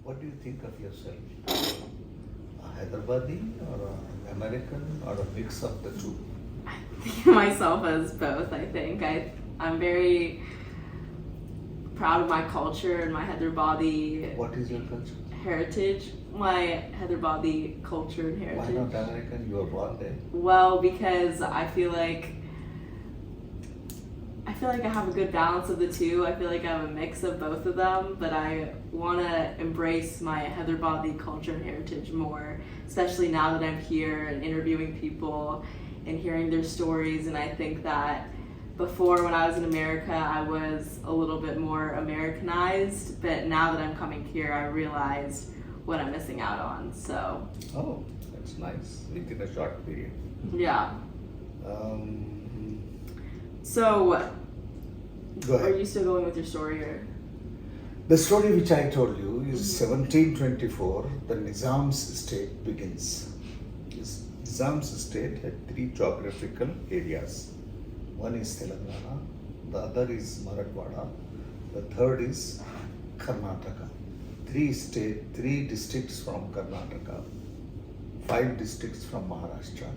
What do you think of yourself? A Hyderabadi or an American or a mix of the two? I think of myself as both. I'm very proud of my culture and my Hyderabadi What is your culture? heritage. My Hyderabadi culture and heritage. Why not American? You were born there. Well, because I feel like I have a good balance of the two. I feel like I have a mix of both of them, but I want to embrace my Hyderabadi culture and heritage more, especially now that I'm here and interviewing people and hearing their stories. And I think that before, when I was in America, I was a little bit more Americanized, but now that I'm coming here, I realized what I'm missing out on. So, Oh, that's nice. Within a short period. yeah. Um, So, Go ahead. are you still going with your story, or? The story which I told you is 1724, the Nizam's estate begins. Nizam's estate had three geographical areas. One is Telangana, the other is Marathwada, the third is Karnataka. Three districts from Karnataka, 5 districts from Maharashtra,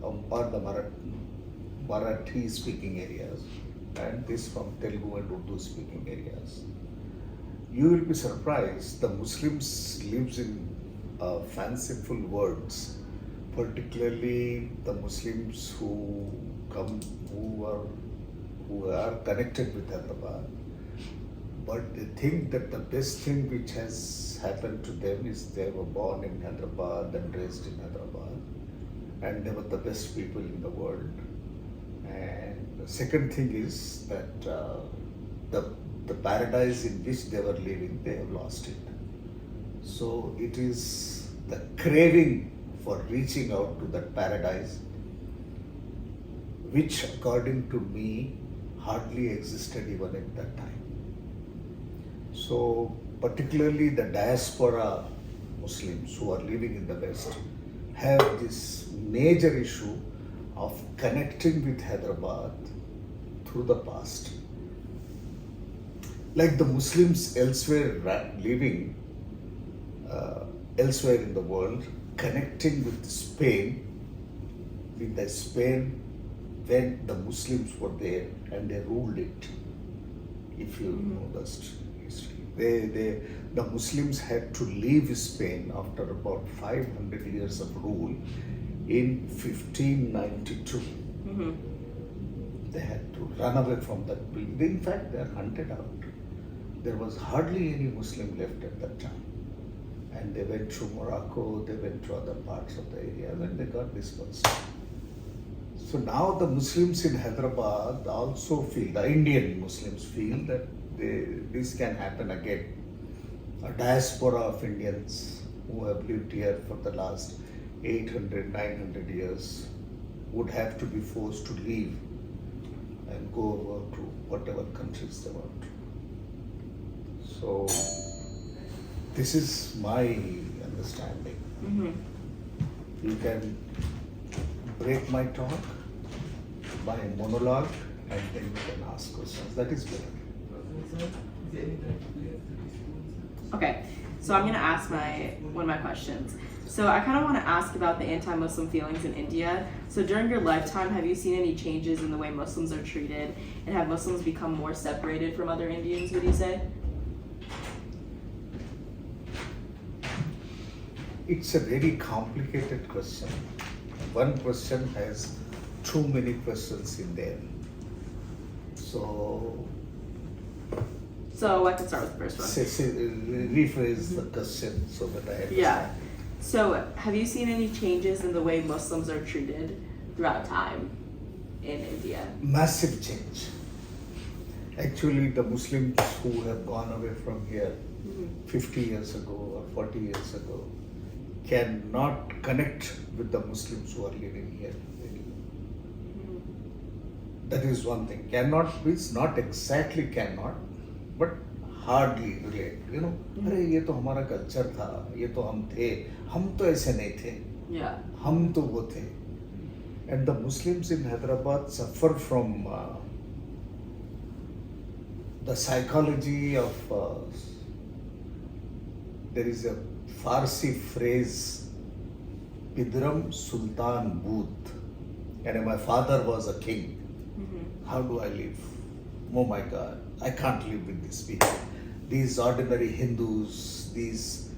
or the Marathi speaking areas, and this from Telugu and Urdu speaking areas. You will be surprised, the Muslims lives in fanciful words, particularly the Muslims who are connected with Hyderabad. But they think that the best thing which has happened to them is they were born in Hyderabad and raised in Hyderabad, and they were the best people in the world. And the second thing is that the paradise in which they were living, they have lost it. So it is the craving for reaching out to that paradise, which according to me hardly existed even at that time. So particularly the diaspora Muslims who are living in the West have this major issue of connecting with Hyderabad through the past. Like the Muslims elsewhere living elsewhere in the world, connecting with Spain when the Muslims were there and they ruled it. If you know the history, the Muslims had to leave Spain after about 500 years of rule in 1592. They had to run away from that building. In fact, they are hunted out. There was hardly any Muslim left at that time. And they went to Morocco, they went to other parts of the area, and they got dispersed. So now the Muslims in Hyderabad also feel, the Indian Muslims feel that this can happen again. A diaspora of Indians who have lived here for the last 800, 900 years would have to be forced to leave and go over to whatever countries they want. So this is my understanding. You can break my talk by a monologue and then you can ask questions. That is better. Okay, so I'm gonna ask one of my questions. So I kind of want to ask about the anti-Muslim feelings in India. So during your lifetime, have you seen any changes in the way Muslims are treated, and have Muslims become more separated from other Indians, would you say? It's a very complicated question. One question has too many questions in there. So I can start with the first one. rephrase the question so that I understand. Yeah. So have you seen any changes in the way Muslims are treated throughout time in India? Massive change. Actually, the Muslims who have gone away from here 50 years ago or 40 years ago cannot connect with the Muslims who are living here. That is one thing. Cannot means not exactly cannot, but hardly relate. You know, अरे ये तो हमारा culture था, ये तो हम तो ऐसे नहीं थे, Yeah. हम तो वो थे. And the Muslims in Hyderabad suffer from the psychology of there is a Farsi phrase, Pidram Sultan Booth. And my father was a king. How do I live? Oh my God, I can't live with these people. These ordinary Hindus, these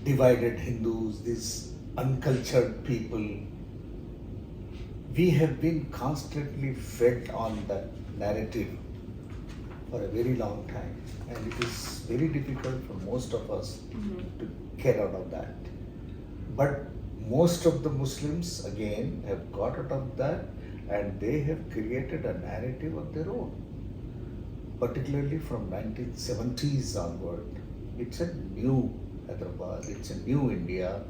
divided Hindus, these uncultured people. We have been constantly fed on that narrative for a very long time, and it is very difficult for most of us to get out of that. But most of the Muslims again have got out of that, and they have created a narrative of their own, particularly from 1970s onward. It's a new Hyderabad, it's a new India.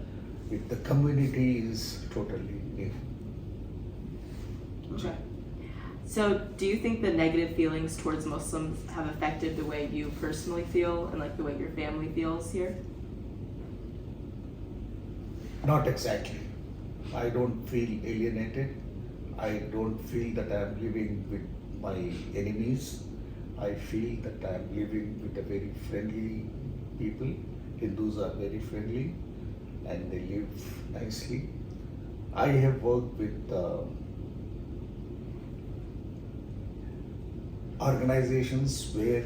The community is totally new. Okay. So, do you think the negative feelings towards Muslims have affected the way you personally feel and like the way your family feels here? Not exactly. I don't feel alienated. I don't feel that I am living with my enemies. I feel that I am living with a very friendly people. Hindus are very friendly and they live nicely. I have worked with organizations where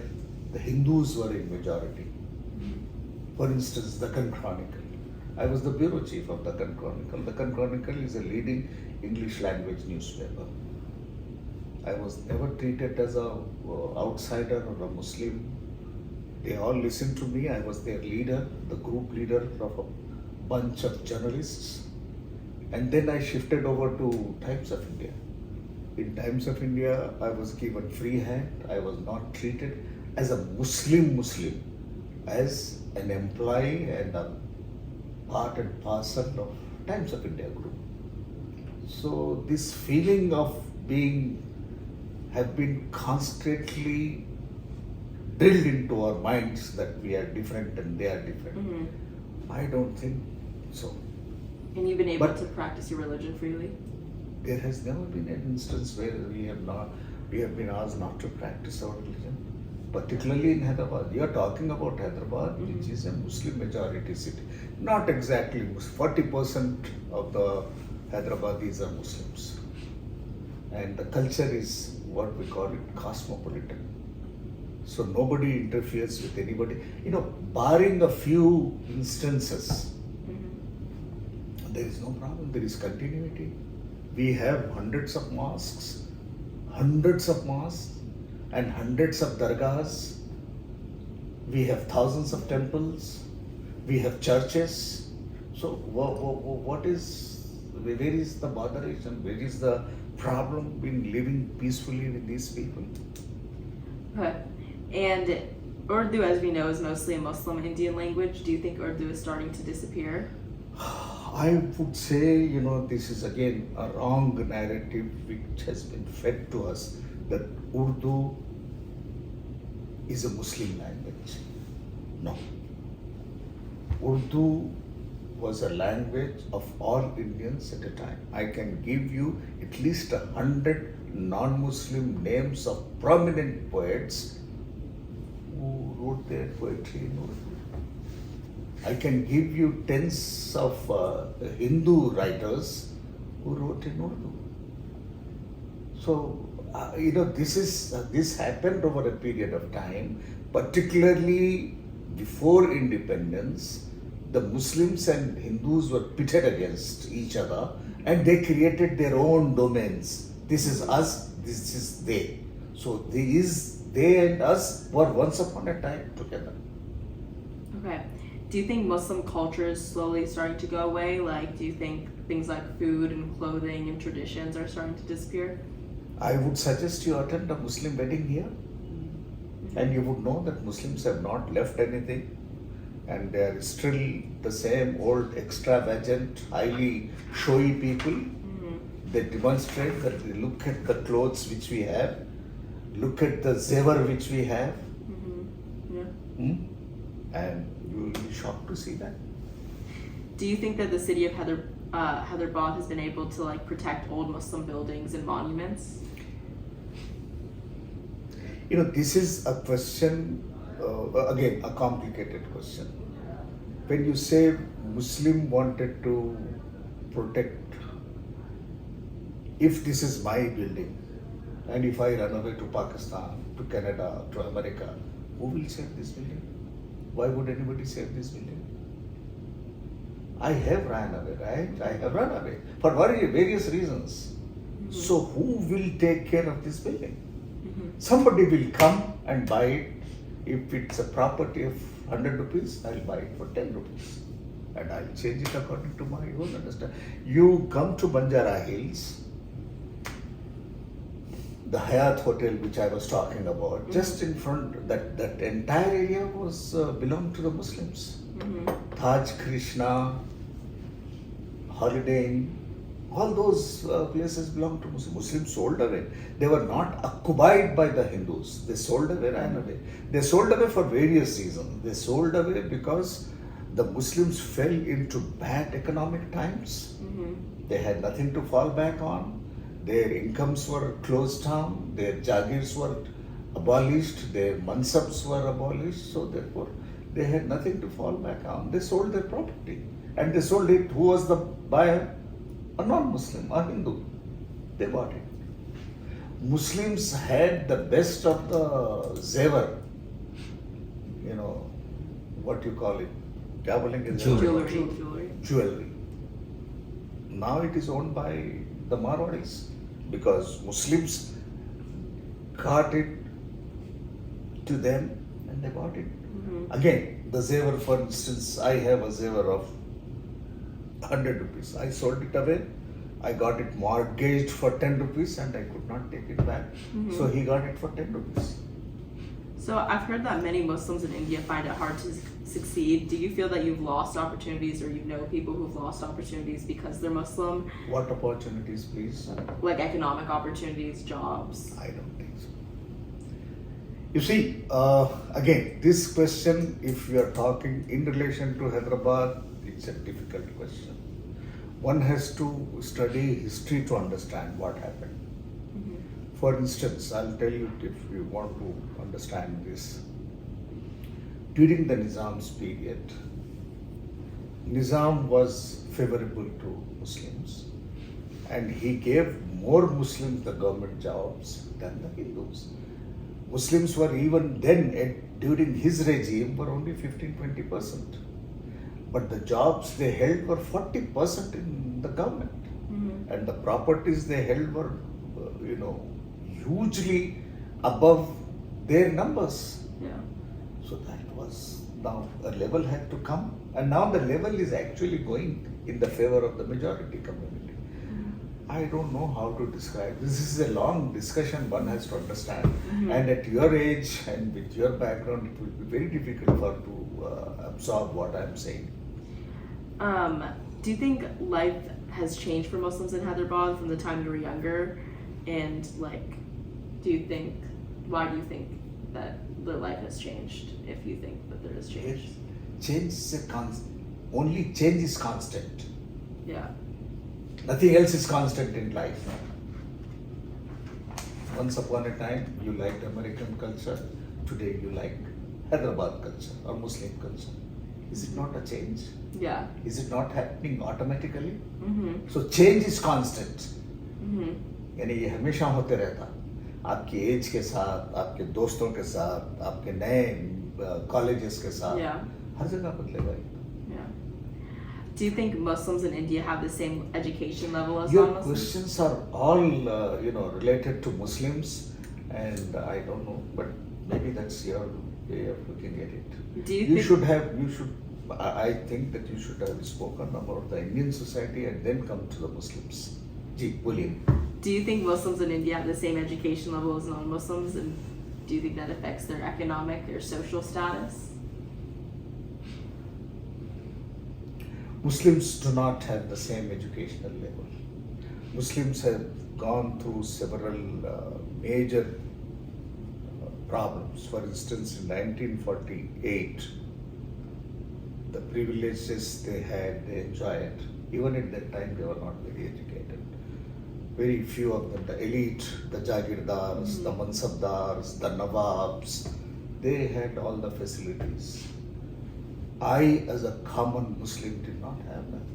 the Hindus were in majority. For instance, Deccan Chronicle. I was the bureau chief of Deccan Chronicle. Deccan Chronicle is a leading English language newspaper. I was never treated as a outsider or a Muslim. They all listened to me. I was their leader, the group leader of a bunch of journalists. And then I shifted over to Times of India. In Times of India, I was given free hand. I was not treated as a Muslim, as an employee and a part and parcel of Times of India group. So this feeling of have been constantly drilled into our minds that we are different and they are different. I don't think so. And you've been able But- to practice your religion freely? There has never been an instance where we have been asked not to practice our religion, particularly in Hyderabad. You are talking about Hyderabad, which is a Muslim majority city. Not exactly, 40% of the Hyderabadis are Muslims. And the culture is what we call it cosmopolitan. So nobody interferes with anybody. Barring a few instances, there is no problem, there is continuity. We have hundreds of mosques, and hundreds of dargahs. We have thousands of temples. We have churches. So where is the botheration? Where is the problem in living peacefully with these people? Okay. And Urdu, as we know, is mostly a Muslim Indian language. Do you think Urdu is starting to disappear? I would say, this is again a wrong narrative which has been fed to us that Urdu is a Muslim language. No. Urdu was a language of all Indians at a time. I can give you at least 100 non-Muslim names of prominent poets who wrote their poetry in Urdu. I can give you tens of Hindu writers who wrote in Urdu. So, this happened over a period of time, particularly before independence. The Muslims and Hindus were pitted against each other and they created their own domains. This is us, this is they. So, they and us were once upon a time together. Okay. Do you think Muslim culture is slowly starting to go away? Like, do you think things like food and clothing and traditions are starting to disappear? I would suggest you attend a Muslim wedding here, and you would know that Muslims have not left anything, and they are still the same old, extravagant, highly showy people. They demonstrate that they look at the clothes which we have, look at the zevar which we have, Yeah. and you will be shocked to see that. Do you think that the city of Hyderabad has been able to like protect old Muslim buildings and monuments? This is a question, again, a complicated question. when you say Muslim wanted to protect, if this is my building, and if I run away to Pakistan, to Canada, to America, who will save this building? Why would anybody save this building? I have run away, right? I have run away for various reasons. So who will take care of this building? Somebody will come and buy it. If it's a property of 100 rupees, I'll buy it for 10 rupees. And I'll change it according to my own understanding. You come to Banjara Hills, the Hyatt Hotel which I was talking about, just in front, that entire area was belonged to the Muslims. Taj Krishna, Holiday Inn, all those places belong to Muslims. Muslims sold away. They were not occupied by the Hindus. They sold away, ran away. They sold away for various reasons. They sold away because the Muslims fell into bad economic times. They had nothing to fall back on. Their incomes were closed down. Their jagirs were abolished. Their mansabs were abolished. So therefore, they had nothing to fall back on. They sold their property. And they sold it. Who was the buyer? A non-Muslim, a Hindu. They bought it. Muslims had the best of the zevar. You know, what you call it? क्या बोलेंगे? Jewelry. Now it is owned by the Marwadis because Muslims got it to them and they bought it. Again, the zevar, for instance, I have a zevar of 100 rupees. I sold it away. I got it mortgaged for 10 rupees and I could not take it back. So he got it for 10 rupees. So I've heard that many Muslims in India find it hard to succeed. Do you feel that you've lost opportunities or you know people who've lost opportunities because they're Muslim? What opportunities, please? Like economic opportunities, jobs? I don't think so. You see, again, this question, if you are talking in relation to Hyderabad, it's a difficult question. One has to study history to understand what happened. For instance, I'll tell you if you want to understand this. During the Nizam's period, Nizam was favorable to Muslims and he gave more Muslims the government jobs than the Hindus. Muslims were even then, during his regime, were only 15-20%. But the jobs they held were 40% in the government. And the properties they held were, hugely above their numbers. Yeah. So that was, now a level had to come. And now the level is actually going in the favor of the majority community. I don't know how to describe. This is a long discussion one has to understand. And at your age and with your background, it will be very difficult for to absorb what I'm saying. Do you think life has changed for Muslims in Hyderabad from the time you were younger? And why do you think that their life has changed, if you think that there has changed? Change is only change is constant. Yeah. Nothing else is constant in life. Once upon a time, you liked American culture. Today, you like Hyderabad culture or Muslim culture. Is it not a change? Yeah. Is it not happening automatically? So change is constant. यानी ये हमेशा होते रहता. आपकी as के साथ, आपके दोस्तों के साथ, आपके नए कॉलेजेस के साथ, हर जगह बदलेगा. Do you think Muslims in India have the same education level as Your non-Muslims? questions are all related to Muslims, and I don't know, but maybe that's your way of looking at it. Do you think I think that you should have spoken about the Indian society and then come to the Muslims. Ji, boliye. Do you think Muslims in India have the same education level as non-Muslims, and do you think that affects their economic or social status? Muslims do not have the same educational level. Muslims have gone through several major problems. For instance, in 1948, the privileges they had, they enjoyed. Even at that time, they were not very educated. Very few of them, the elite, the Jagirdars, the Mansabdars, the Nawabs, they had all the facilities. I, as a common Muslim, did not have that.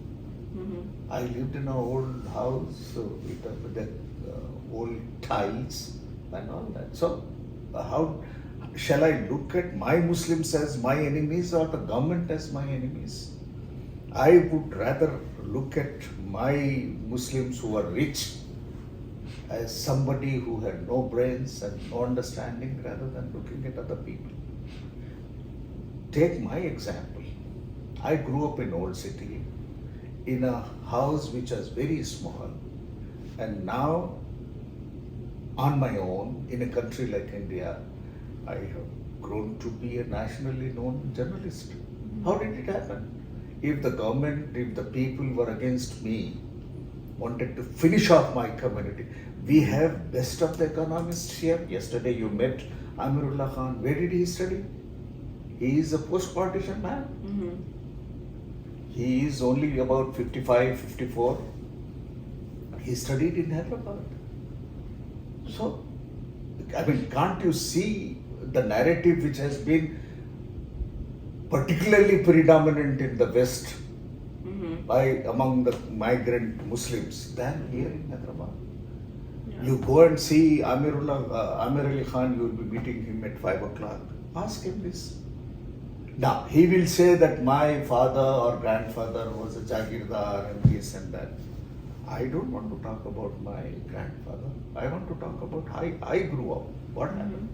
Mm-hmm. I lived in an old house with the old tiles and all that. So, how shall I look at my Muslims as my enemies or the government as my enemies? I would rather look at my Muslims who are rich as somebody who had no brains and no understanding rather than looking at other people. Take my example. I grew up in Old City in a house which was very small, and now on my own in a country like India, I have grown to be a nationally known journalist. How did it happen? If the government, if the people were against me, wanted to finish off my community, we have best of the economists here. Yesterday you met Amirullah Khan. Where did he study? He is a post-partition man. Mm-hmm. He is only about 55, 54. He studied in Hyderabad. So, I mean, can't you see the narrative which has been particularly predominant in the West by among the migrant Muslims than here in Hyderabad? Yeah. You go and see Amir Ali Khan, you will be meeting him at 5 o'clock. Ask him this. Now, he will say that my father or grandfather was a Jagirdar and this and that. I don't want to talk about my grandfather. I want to talk about how I grew up. What happened?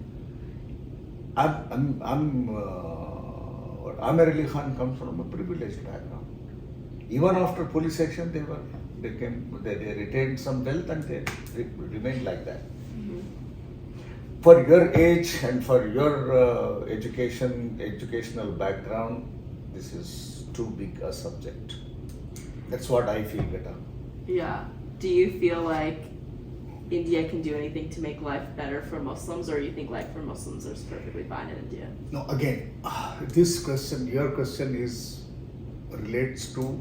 Amir Ali Khan comes from a privileged background. Even after police action, they retained some wealth and they remained like that. For your age and for your educational background, this is too big a subject. That's what I feel better. Yeah. Do you feel like India can do anything to make life better for Muslims, or you think life for Muslims is perfectly fine in India? No, again, this question, your question relates to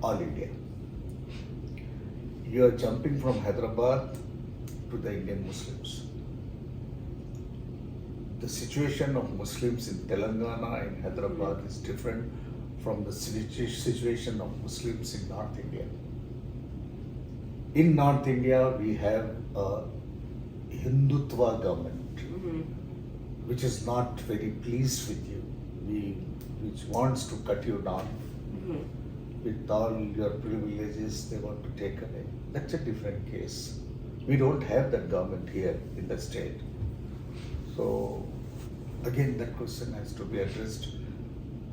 all India. You are jumping from Hyderabad to the Indian Muslims. The situation of Muslims in Telangana and Hyderabad is different from the situation of Muslims in North India. In North India, we have a Hindutva government, which is not very pleased with you, which wants to cut you down. With all your privileges, they want to take away. That's a different case. We don't have that government here in the state. So, again, that question has to be addressed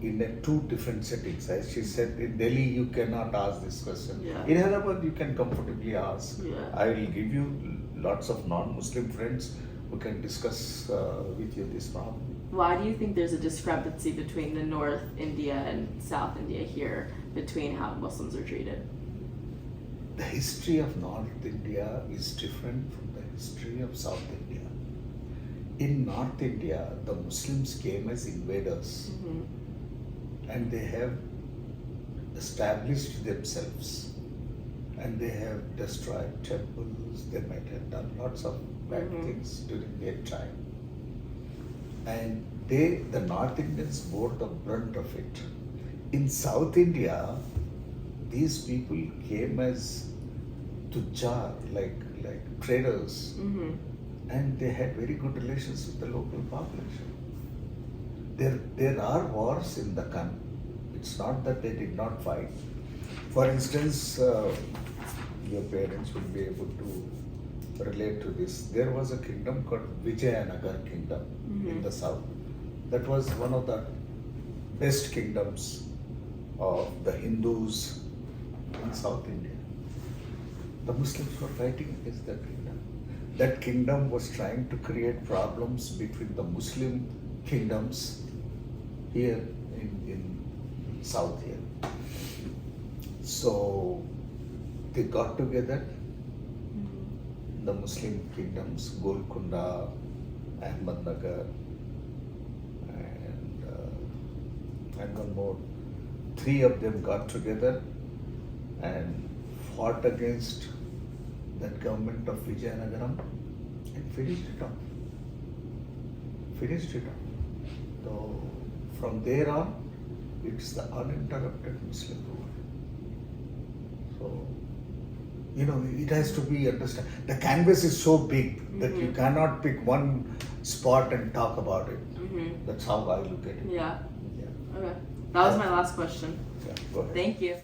in two different settings. As she said, in Delhi, you cannot ask this question. Yeah. In Hyderabad, you can comfortably ask. Yeah. I will give you lots of non-Muslim friends who can discuss with you this problem. Why do you think there's a discrepancy between the North India and South India here, between how Muslims are treated? The history of North India is different from the history of South India. In North India, the Muslims came as invaders and they have established themselves and they have destroyed temples, they might have done lots of bad things during their time. And the North Indians bore the brunt of it. In South India, these people came as tujjar, like traders, and they had very good relations with the local population. There are wars in the country. It's not that they did not fight. For instance, your parents will be able to relate to this. There was a kingdom called Vijayanagar Kingdom in the south. That was one of the best kingdoms of the Hindus in South India. The Muslims were fighting against that kingdom. That kingdom was trying to create problems between the Muslim kingdoms here in South here. So they got together, the Muslim kingdoms, Golconda, Ahmednagar, and one more. Three of them got together and fought against that government of Vijayanagaram and finished it off. So from there on, It's the uninterrupted Muslim rule. So, you know, it has to be understood. The canvas is so big that you cannot pick one spot and talk about it. That's how I look at it. Yeah. Yeah. Okay. That was my last question. Yeah. Go ahead. Thank you.